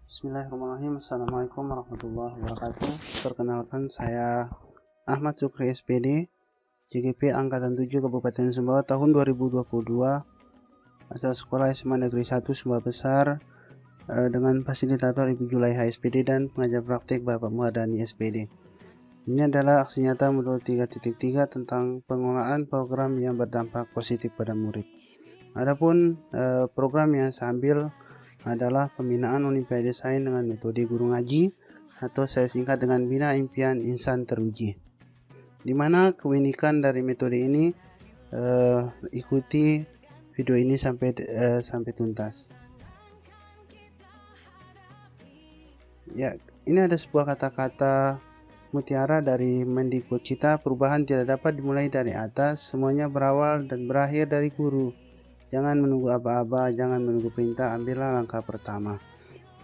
Bismillahirrahmanirrahim. Assalamualaikum warahmatullahi wabarakatuh. Perkenalkan, saya Ahmad Sukri SPD, CGP Angkatan 7 Kabupaten Sumbawa tahun 2022, asal sekolah SMA Negeri 1 Sumbawa Besar, dengan fasilitator Ibu Julaiha SPD dan pengajar praktik Bapak Muhadani SPD. Ini adalah aksi nyata modul 3.3 tentang pengelolaan program yang berdampak positif pada murid. Adapun program yang saya ambil adalah pembinaan Olimpiade Sains dengan metode guru ngaji, atau saya singkat dengan Bina Impian Insan Teruji. Di mana keunikan dari metode ini, ikuti video ini sampai tuntas. Ya, ini ada sebuah kata-kata mutiara dari Mendikbud kita, perubahan tidak dapat dimulai dari atas, semuanya berawal dan berakhir dari guru. Jangan menunggu aba-aba, jangan menunggu perintah, ambillah langkah pertama.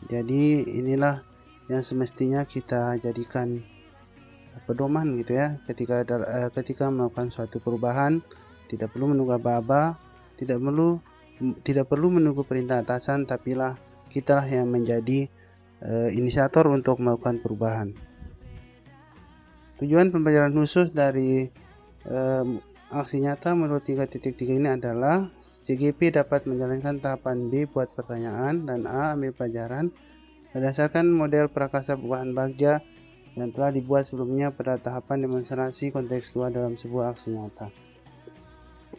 Jadi inilah yang semestinya kita jadikan pedoman gitu ya, ketika melakukan suatu perubahan. Tidak perlu menunggu aba-aba, tidak perlu menunggu perintah atasan, tapilah kitalah yang menjadi inisiator untuk melakukan perubahan. Tujuan pembelajaran khusus dari aksi nyata menurut 3.3 ini adalah CGP dapat menjalankan tahapan B buat pertanyaan dan A ambil pelajaran berdasarkan model prakasa bahan bagja yang telah dibuat sebelumnya pada tahapan demonstrasi kontekstual dalam sebuah aksi nyata.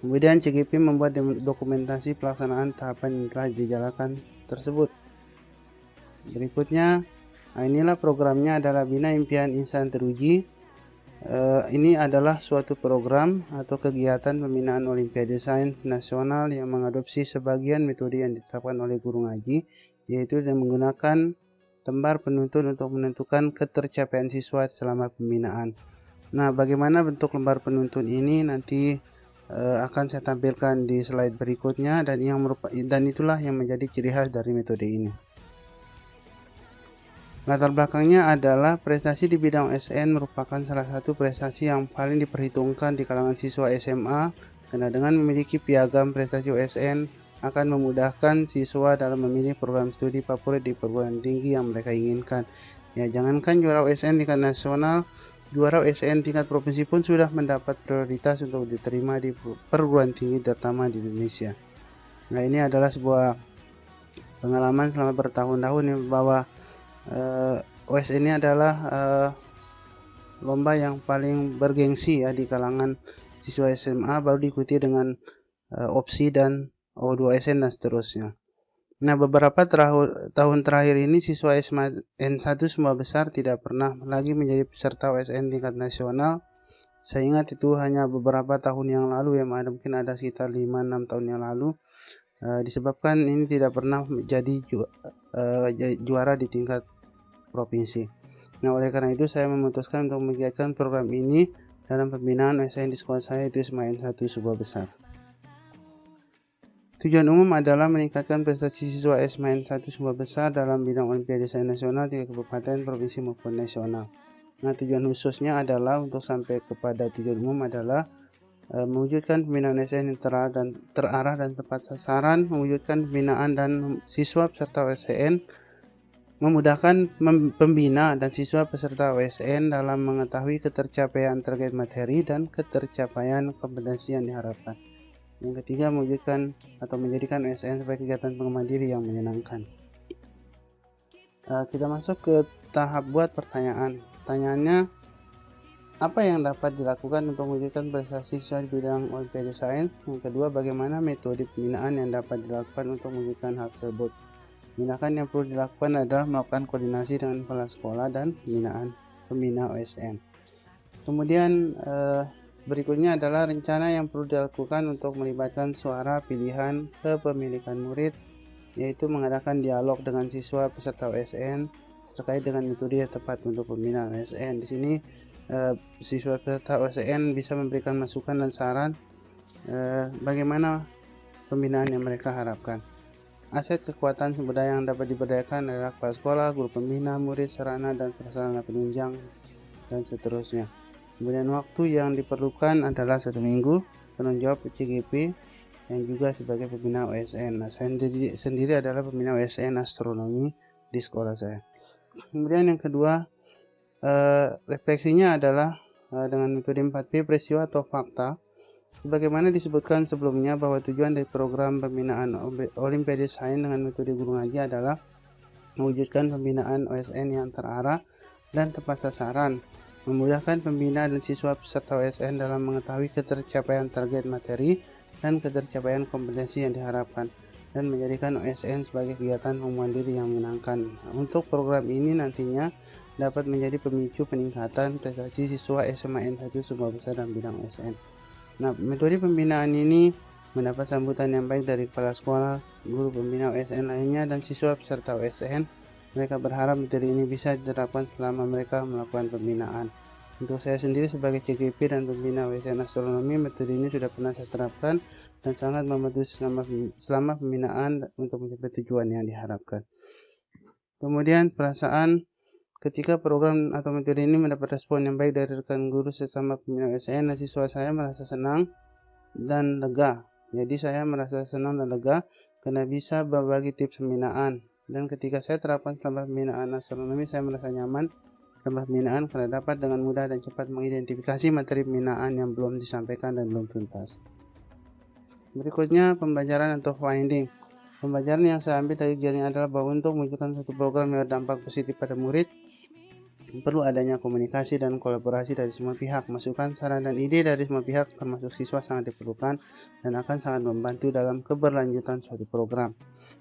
Kemudian CGP membuat dokumentasi pelaksanaan tahapan yang telah dijalankan tersebut. Berikutnya, inilah programnya adalah Bina Impian Insan Teruji. Ini adalah suatu program atau kegiatan pembinaan Olimpiade Sains Nasional yang mengadopsi sebagian metode yang diterapkan oleh guru ngaji, yaitu dengan menggunakan lembar penuntun untuk menentukan ketercapaian siswa selama pembinaan. Nah, bagaimana bentuk lembar penuntun ini nanti akan saya tampilkan di slide berikutnya, dan itulah yang menjadi ciri khas dari metode ini. Latar belakangnya adalah prestasi di bidang SN merupakan salah satu prestasi yang paling diperhitungkan di kalangan siswa SMA, karena dengan memiliki piagam prestasi OSN akan memudahkan siswa dalam memilih program studi favorit di perguruan tinggi yang mereka inginkan. Ya, jangankan juara OSN tingkat nasional, juara OSN tingkat provinsi pun sudah mendapat prioritas untuk diterima di perguruan tinggi terutama di Indonesia. Nah, ini adalah sebuah pengalaman selama bertahun-tahun yang bahwa OS ini adalah lomba yang paling bergengsi ya di kalangan siswa SMA, baru diikuti dengan opsi dan O2SN dan seterusnya. Nah, beberapa tahun terakhir ini siswa SMA N1 Sumbawa Besar tidak pernah lagi menjadi peserta OSN tingkat nasional. Saya ingat itu hanya beberapa tahun yang lalu ya, mungkin ada sekitar 5-6 tahun yang lalu. Disebabkan ini tidak pernah menjadi juara di tingkat provinsi. Nah, oleh karena itu saya memutuskan untuk menggiatkan program ini dalam pembinaan SN di sekolah saya, itu SMA N1 Sumbawa Besar. Tujuan umum adalah meningkatkan prestasi siswa SMA N1 Sumbawa Besar dalam bidang Olimpiade Sains Nasional di kabupaten, provinsi maupun nasional. Nah, tujuan khususnya adalah untuk sampai kepada tujuan umum adalah mewujudkan pembinaan SN yang terarah dan tepat sasaran, mewujudkan pembinaan dan siswa peserta OSN, memudahkan pembina dan siswa peserta OSN dalam mengetahui ketercapaian target materi dan ketercapaian kompetensi yang diharapkan. Yang ketiga, mewujudkan atau menjadikan OSN sebagai kegiatan pengembangan diri yang menyenangkan. Kita masuk ke tahap buat pertanyaan. Pertanyaannya, apa yang dapat dilakukan untuk mewujudkan prestasi siswa di bidang Olimpiade Sains? Yang kedua, bagaimana metode pembinaan yang dapat dilakukan untuk mewujudkan hal tersebut? Tindakan yang perlu dilakukan adalah melakukan koordinasi dengan kepala sekolah dan pembina OSN. Kemudian berikutnya adalah rencana yang perlu dilakukan untuk melibatkan suara pilihan kepemilikan murid, yaitu mengadakan dialog dengan siswa peserta OSN terkait dengan metode yang tepat untuk pembinaan OSN. Di sini siswa peserta OSN bisa memberikan masukan dan saran bagaimana pembinaan yang mereka harapkan. Aset kekuatan sumber daya yang dapat diberdayakan adalah kepala sekolah, guru pembina, murid, sarana dan prasarana penunjang, dan seterusnya. Kemudian waktu yang diperlukan adalah 1 minggu. Penanggung jawab CGP yang juga sebagai pembina OSN. Nah, saya sendiri adalah pembina OSN astronomi di sekolah saya. Kemudian yang kedua, refleksinya adalah dengan metode 4P, peristiwa atau fakta. Sebagaimana disebutkan sebelumnya bahwa tujuan dari program pembinaan Olimpiade Sains dengan metode guru ngaji adalah mewujudkan pembinaan OSN yang terarah dan tepat sasaran, memudahkan pembina dan siswa peserta OSN dalam mengetahui ketercapaian target materi dan ketercapaian kompetensi yang diharapkan, dan menjadikan OSN sebagai kegiatan pengembangan diri yang menyenangkan. Untuk program ini nantinya dapat menjadi pemicu peningkatan prestasi siswa SMA N1 Sumba Besar dalam bidang OSN. Nah, metode pembinaan ini mendapat sambutan yang baik dari kepala sekolah, guru pembina OSN lainnya, dan siswa peserta OSN. Mereka berharap metode ini bisa diterapkan selama mereka melakukan pembinaan. Untuk saya sendiri sebagai CGP dan pembina OSN astronomi, metode ini sudah pernah saya terapkan dan sangat membantu selama pembinaan untuk mencapai tujuan yang diharapkan. Kemudian perasaan ketika program atau metode ini mendapat respon yang baik dari rekan guru sesama pembina OSN, dan siswa saya merasa senang dan lega. Jadi saya merasa senang dan lega karena bisa berbagi tips pembinaan. Dan ketika saya terapkan selama pembinaan astronomi, saya merasa nyaman selama pembinaan karena dapat dengan mudah dan cepat mengidentifikasi materi pembinaan yang belum disampaikan dan belum tuntas. Berikutnya pembelajaran atau finding. Pembelajaran yang saya ambil dari kegiatan ini adalah bahwa untuk mewujudkan suatu program yang berdampak positif pada murid, perlu adanya komunikasi dan kolaborasi dari semua pihak. Masukan, saran, dan ide dari semua pihak termasuk siswa sangat diperlukan dan akan sangat membantu dalam keberlanjutan suatu program.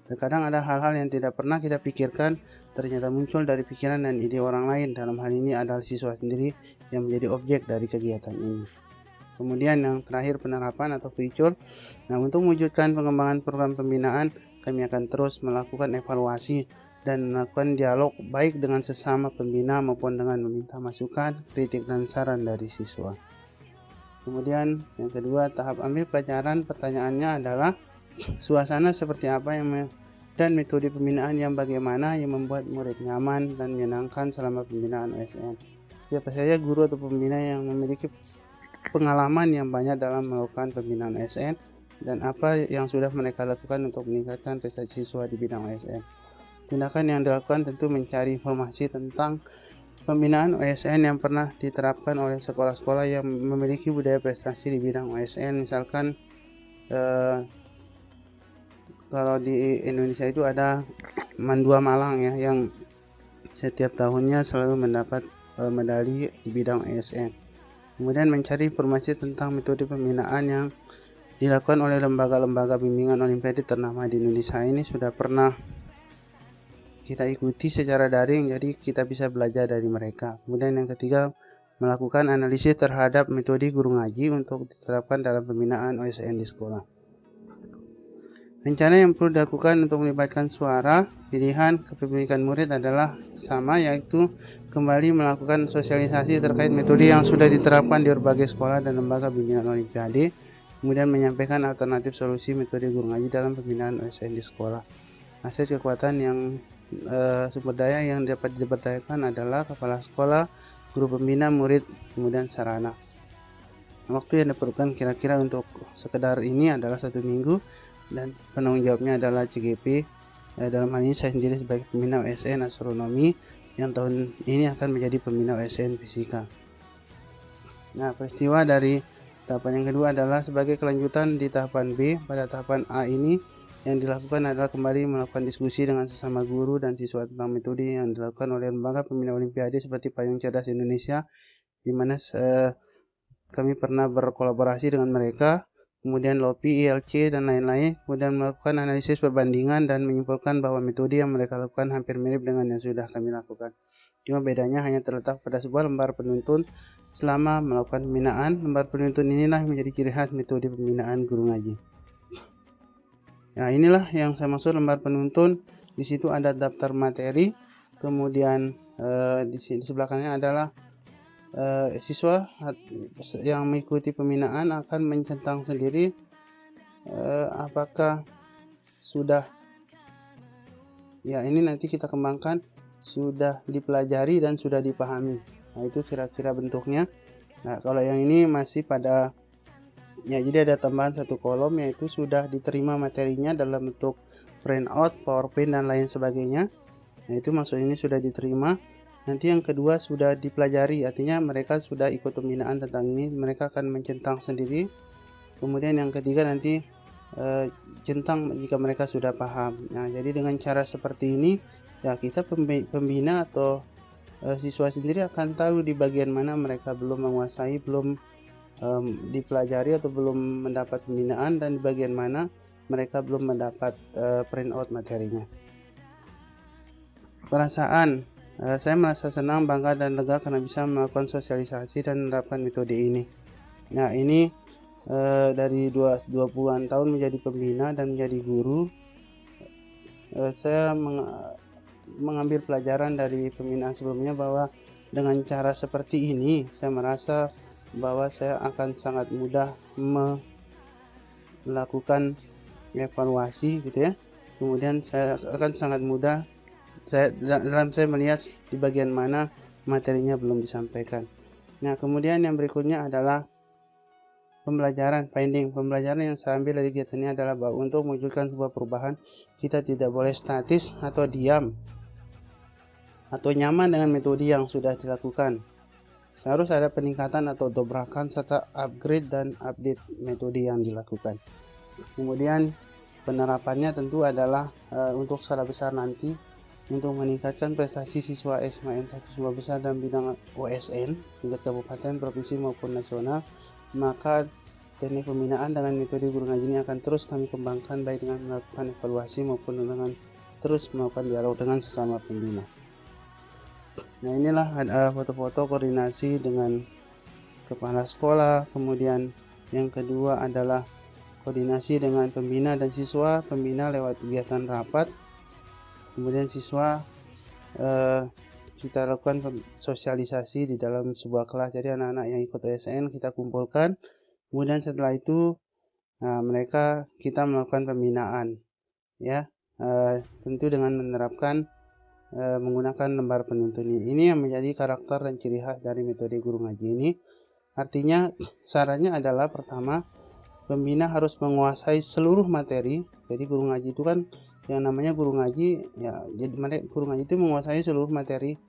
Terkadang ada hal-hal yang tidak pernah kita pikirkan ternyata muncul dari pikiran dan ide orang lain. Dalam hal ini adalah siswa sendiri yang menjadi objek dari kegiatan ini. Kemudian yang terakhir, penerapan atau feature. Nah, untuk mewujudkan pengembangan program pembinaan, kami akan terus melakukan evaluasi dan melakukan dialog baik dengan sesama pembina maupun dengan meminta masukan, kritik, dan saran dari siswa. Kemudian yang kedua, tahap ambil pelajaran. Pertanyaannya adalah suasana seperti apa dan metode pembinaan yang bagaimana yang membuat murid nyaman dan menyenangkan selama pembinaan OSN. Siapa saja guru atau pembina yang memiliki pengalaman yang banyak dalam melakukan pembinaan OSN dan apa yang sudah mereka lakukan untuk meningkatkan prestasi siswa di bidang OSN. Tindakan yang dilakukan tentu mencari informasi tentang pembinaan OSN yang pernah diterapkan oleh sekolah-sekolah yang memiliki budaya prestasi di bidang OSN. Misalkan kalau di Indonesia itu ada Mandua Malang ya, yang setiap tahunnya selalu mendapat medali di bidang OSN. Kemudian mencari informasi tentang metode pembinaan yang dilakukan oleh lembaga-lembaga bimbingan Olimpiade ternama di Indonesia. Ini sudah pernah kita ikuti secara daring, jadi kita bisa belajar dari mereka. Kemudian yang ketiga, melakukan analisis terhadap metode guru ngaji untuk diterapkan dalam pembinaan OSN di sekolah. Rencana yang perlu dilakukan untuk melibatkan suara pilihan kepemilikan murid adalah sama, yaitu kembali melakukan sosialisasi terkait metode yang sudah diterapkan di berbagai sekolah dan lembaga bimbingan Olimpiade, kemudian menyampaikan alternatif solusi metode guru ngaji dalam pembinaan OSN di sekolah. Aset kekuatan yang sumber daya yang dapat diberdayakan adalah kepala sekolah, guru pembina, murid, kemudian sarana. Waktu yang diperlukan kira-kira untuk sekedar ini adalah 1 minggu, dan penanggung jawabnya adalah CGP. Dalam hal ini saya sendiri sebagai pembina OSN astronomi yang tahun ini akan menjadi pembina OSN fisika. Nah, peristiwa dari tahapan yang kedua adalah sebagai kelanjutan di tahapan B. Pada tahapan A ini yang dilakukan adalah kembali melakukan diskusi dengan sesama guru dan siswa tentang metode yang dilakukan oleh lembaga pembina Olimpiade seperti Payung Cerdas Indonesia, di mana kami pernah berkolaborasi dengan mereka, kemudian LOPI, ILC, dan lain-lain, kemudian melakukan analisis perbandingan dan menyimpulkan bahwa metode yang mereka lakukan hampir mirip dengan yang sudah kami lakukan. Cuma bedanya hanya terletak pada sebuah lembar penuntun selama melakukan pembinaan. Lembar penuntun inilah yang menjadi ciri khas metode pembinaan guru ngaji. Nah, inilah yang saya maksud lembar penuntun. Di situ ada daftar materi, kemudian di sebelah kanannya adalah siswa yang mengikuti pembinaan akan mencentang sendiri apakah sudah, ya ini nanti kita kembangkan, sudah dipelajari dan sudah dipahami. Nah, itu kira-kira bentuknya. Nah, kalau yang ini masih pada, ya, jadi ada tambahan 1 kolom, yaitu sudah diterima materinya dalam bentuk printout, PowerPoint, dan lain sebagainya. Nah, itu maksud ini sudah diterima. Nanti yang kedua sudah dipelajari, artinya mereka sudah ikut pembinaan tentang ini, mereka akan mencentang sendiri. Kemudian yang ketiga nanti centang jika mereka sudah paham. Nah, jadi dengan cara seperti ini ya kita pembina atau siswa sendiri akan tahu di bagian mana mereka belum menguasai, belum dipelajari atau belum mendapat pembinaan, dan di bagian mana mereka belum mendapat printout materinya. Perasaan, saya merasa senang, bangga, dan lega karena bisa melakukan sosialisasi dan menerapkan metode ini. Nah, ini dari 20-an tahun menjadi pembina dan menjadi guru, saya mengambil pelajaran dari pembinaan sebelumnya bahwa dengan cara seperti ini saya merasa bahwa saya akan sangat mudah melakukan evaluasi gitu ya. Kemudian saya akan sangat mudah saya melihat di bagian mana materinya belum disampaikan. Nah, kemudian yang berikutnya adalah pembelajaran, pembelajaran yang saya ambil dari kegiatan ini adalah bahwa untuk mewujudkan sebuah perubahan, kita tidak boleh statis atau diam atau nyaman dengan metode yang sudah dilakukan. Harus ada peningkatan atau dobrakan serta upgrade dan update metode yang dilakukan. Kemudian penerapannya tentu adalah untuk skala besar nanti, untuk meningkatkan prestasi siswa SMA N1 Sumba Besar dalam bidang OSN tingkat kabupaten, provinsi maupun nasional, maka teknik pembinaan dengan metode guru ngaji ini akan terus kami kembangkan, baik dengan melakukan evaluasi maupun dengan terus melakukan dialog dengan sesama pembina. Nah, inilah foto-foto koordinasi dengan kepala sekolah. Kemudian yang kedua adalah koordinasi dengan pembina dan siswa, pembina lewat kegiatan rapat. Kemudian siswa kita lakukan sosialisasi di dalam sebuah kelas, jadi anak-anak yang ikut OSN kita kumpulkan. Kemudian setelah itu kita melakukan pembinaan, ya, tentu dengan menerapkan menggunakan lembar penuntun ini yang menjadi karakter dan ciri khas dari metode guru ngaji ini. Artinya syaratnya adalah pertama, pembina harus menguasai seluruh materi. Jadi guru ngaji itu kan yang namanya guru ngaji ya, jadi guru ngaji itu menguasai seluruh materi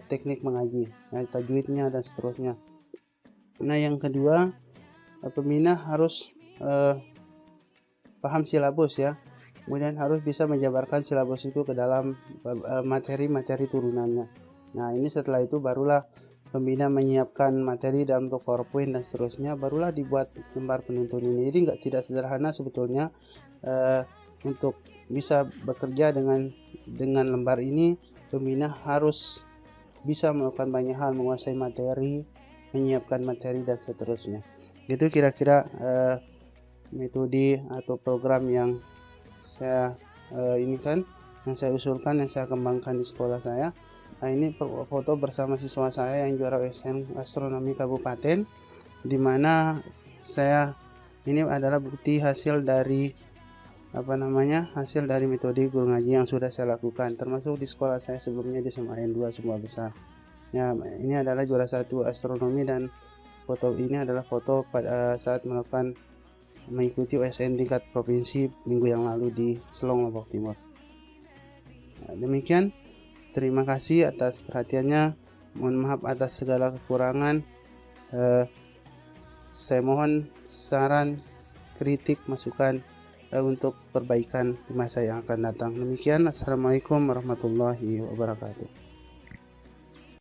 teknik mengaji, ya, tajwidnya dan seterusnya. Nah, yang kedua, pembina harus paham silabus ya, kemudian harus bisa menjabarkan silabus itu ke dalam materi-materi turunannya. Nah, ini setelah itu barulah pembina menyiapkan materi dalam bentuk PowerPoint dan seterusnya, barulah dibuat lembar penuntun ini. Jadi tidak sederhana sebetulnya. Untuk bisa bekerja dengan lembar ini, pembina harus bisa melakukan banyak hal, menguasai materi, menyiapkan materi dan seterusnya. Itu kira-kira metode atau program yang saya yang saya usulkan, yang saya kembangkan di sekolah saya. Nah, ini foto bersama siswa saya yang juara OSN Astronomi Kabupaten, di mana ini adalah bukti hasil dari hasil dari metode guru ngaji yang sudah saya lakukan, termasuk di sekolah saya sebelumnya di SMA N2 Sumba Besar. Ya, ini adalah juara 1 astronomi, dan foto ini adalah foto pada saat mengikuti OSN tingkat provinsi minggu yang lalu di Selong, Lombok Timur. Nah, demikian, terima kasih atas perhatiannya. Mohon maaf atas segala kekurangan. Saya mohon saran, kritik, masukan untuk perbaikan di masa yang akan datang. Demikian, assalamualaikum warahmatullahi wabarakatuh.